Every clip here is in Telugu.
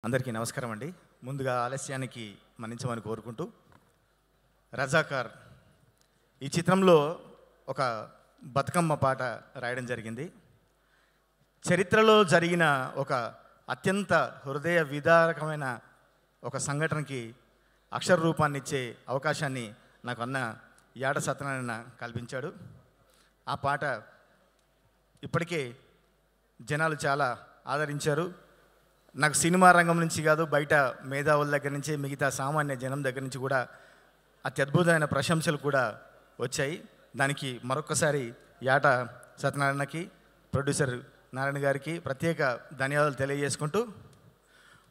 అందరికీ నమస్కారం అండి. ముందుగా ఆలస్యానికి మన్నించమని కోరుకుంటూ, రజాకార్ ఈ చిత్రంలో ఒక బతుకమ్మ పాట రాయడం జరిగింది. చరిత్రలో జరిగిన ఒక అత్యంత హృదయ విదారకమైన ఒక సంఘటనకి అక్షర రూపాన్ని ఇచ్చే అవకాశాన్ని నాకు అన్న యాట సత్యనారాయణ కల్పించాడు. ఆ పాట ఇప్పటికే జనాలు చాలా ఆదరించారు. నాకు సినిమా రంగం నుంచి కాదు, బయట మేధావుల దగ్గర నుంచి, మిగతా సామాన్య జనం దగ్గర నుంచి కూడా అత్యద్భుతమైన ప్రశంసలు కూడా వచ్చాయి. దానికి మరొకసారి యాట సత్యనారాయణకి, ప్రొడ్యూసర్ నారాయణ గారికి ప్రత్యేక ధన్యవాదాలు తెలియజేసుకుంటూ,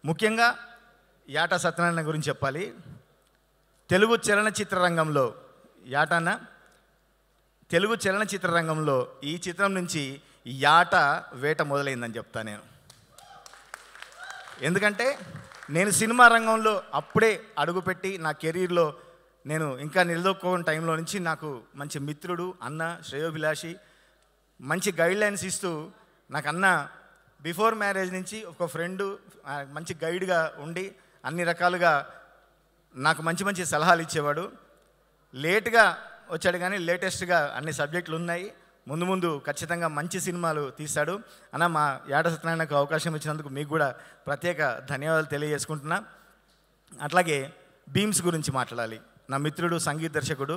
ముఖ్యంగా యాట సత్యనారాయణ గురించి చెప్పాలి. తెలుగు చలనచిత్ర రంగంలో యాటన్న తెలుగు చలనచిత్ర రంగంలో ఈ చిత్రం నుంచి యాట వేట మొదలైందని చెప్తా నేను. ఎందుకంటే నేను సినిమా రంగంలో అప్పుడే అడుగుపెట్టి నా కెరీర్లో నేను ఇంకా నిలదొక్కున్న టైంలో నుంచి నాకు మంచి మిత్రుడు, అన్న, శ్రేయోభిలాషి, మంచి గైడ్లైన్స్ ఇస్తూ, నాకు అన్న బిఫోర్ మ్యారేజ్ నుంచి ఒక ఫ్రెండు, మంచి గైడ్గా ఉండి అన్ని రకాలుగా నాకు మంచి మంచి సలహాలు ఇచ్చేవాడు. లేట్గా వచ్చాడు కానీ లేటెస్ట్గా అన్ని సబ్జెక్టులు ఉన్నాయి. ముందు ముందు ఖచ్చితంగా మంచి సినిమాలు తీస్తాడు. అన్న, మా యాట సత్యనారాయణకు అవకాశం ఇచ్చినందుకు మీకు కూడా ప్రత్యేక ధన్యవాదాలు తెలియజేసుకుంటున్నా. అట్లాగే బీమ్స్ గురించి మాట్లాడాలి. నా మిత్రుడు, సంగీత దర్శకుడు.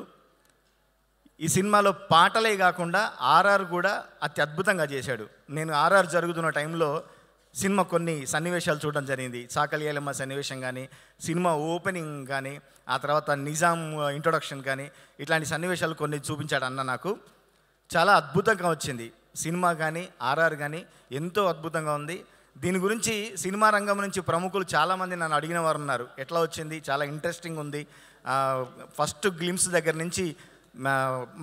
ఈ సినిమాలో పాటలే కాకుండా ఆర్ఆర్ కూడా అత్యద్భుతంగా చేశాడు. నేను ఆర్ఆర్ జరుగుతున్న టైంలో సినిమా కొన్ని సన్నివేశాలు చూడడం జరిగింది. చాకలియాలమ్మ సన్నివేశం కానీ, సినిమా ఓపెనింగ్ కానీ, ఆ తర్వాత నిజాం ఇంట్రొడక్షన్ కానీ, ఇట్లాంటి సన్నివేశాలు కొన్ని చూపించాడు అన్న. నాకు చాలా అద్భుతంగా వచ్చింది సినిమా కానీ, ఆర్ఆర్ కానీ ఎంతో అద్భుతంగా ఉంది. దీని గురించి సినిమా రంగం నుంచి ప్రముఖులు చాలామంది నన్ను అడిగిన వారు ఉన్నారు. ఎట్లా వచ్చింది, చాలా ఇంట్రెస్టింగ్ ఉంది, ఫస్ట్ గ్లిమ్స్ దగ్గర నుంచి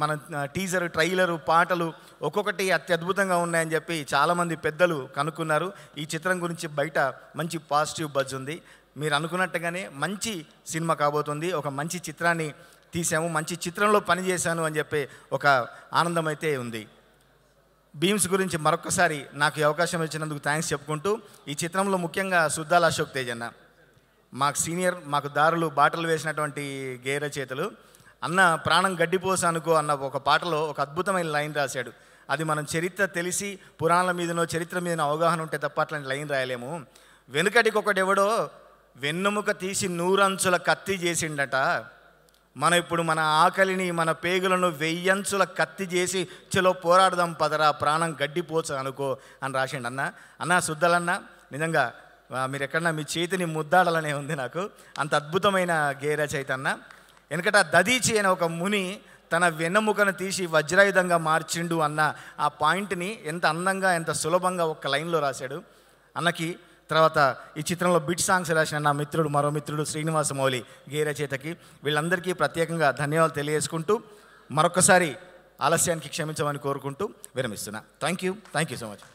మన టీజర్, ట్రైలరు, పాటలు ఒక్కొక్కటి అత్యద్భుతంగా ఉన్నాయని చెప్పి చాలామంది పెద్దలు కనుక్కున్నారు. ఈ చిత్రం గురించి బయట మంచి పాజిటివ్ బజ్ ఉంది. మీరు అనుకున్నట్టుగానే మంచి సినిమా కాబోతుంది. ఒక మంచి చిత్రాన్ని తీసాము, మంచి చిత్రంలో పనిచేశాను అని చెప్పి ఒక ఆనందం అయితే ఉంది. బీమ్స్ గురించి మరొకసారి నాకు ఈ అవకాశం ఇచ్చినందుకు థ్యాంక్స్ చెప్పుకుంటూ, ఈ చిత్రంలో ముఖ్యంగా సుద్దాల అశోక్ తేజ్ అన్న, మాకు సీనియర్, మాకు దారులు బాటలు వేసినటువంటి గేయ రచయితలు. అన్న ప్రాణం గడ్డిపోస అనుకో అన్న ఒక పాటలో ఒక అద్భుతమైన లైన్ రాశాడు. అది మనం చరిత్ర తెలిసి పురాణాల మీదనో చరిత్ర మీదనో అవగాహన ఉంటే తప్ప అట్లాంటి లైన్ రాయలేము. వెనుకటికి ఒకడెవడో వెన్నుముక తీసి 100 అంచుల కత్తి చేసిండట, మనం ఇప్పుడు మన ఆకలిని, మన పేగులను 1000 అంచుల కత్తి చేసి చలో పోరాడదాం పదరా, ప్రాణం గడ్డిపోచ అనుకో అని రాసిండు అన్న. అన్న సుద్దలన్న, నిజంగా మీరు ఎక్కడన్నా మీ చేతిని ముద్దాడాలనే ఉంది నాకు. అంత అద్భుతమైన గేయ రచయిత అన్న. వెనకట దదీచి అనే ఒక ముని తన వెన్నెముకను తీసి వజ్రాయుధంగా మార్చిండు అన్న ఆ పాయింట్ని ఎంత అందంగా, ఎంత సులభంగా ఒక్క లైన్లో రాశాడు అన్నకి. తర్వాత ఈ చిత్రంలో బిట్ సాంగ్స్ రాసిన నా మిత్రుడు, మరో మిత్రుడు శ్రీనివాస మౌలి గేయ రచయితకి, వీళ్ళందరికీ ప్రత్యేకంగా ధన్యవాదాలు తెలియజేసుకుంటూ, మరొకసారి ఆలస్యానికి క్షమించమని కోరుకుంటూ విరమిస్తున్నా. Thank you so much.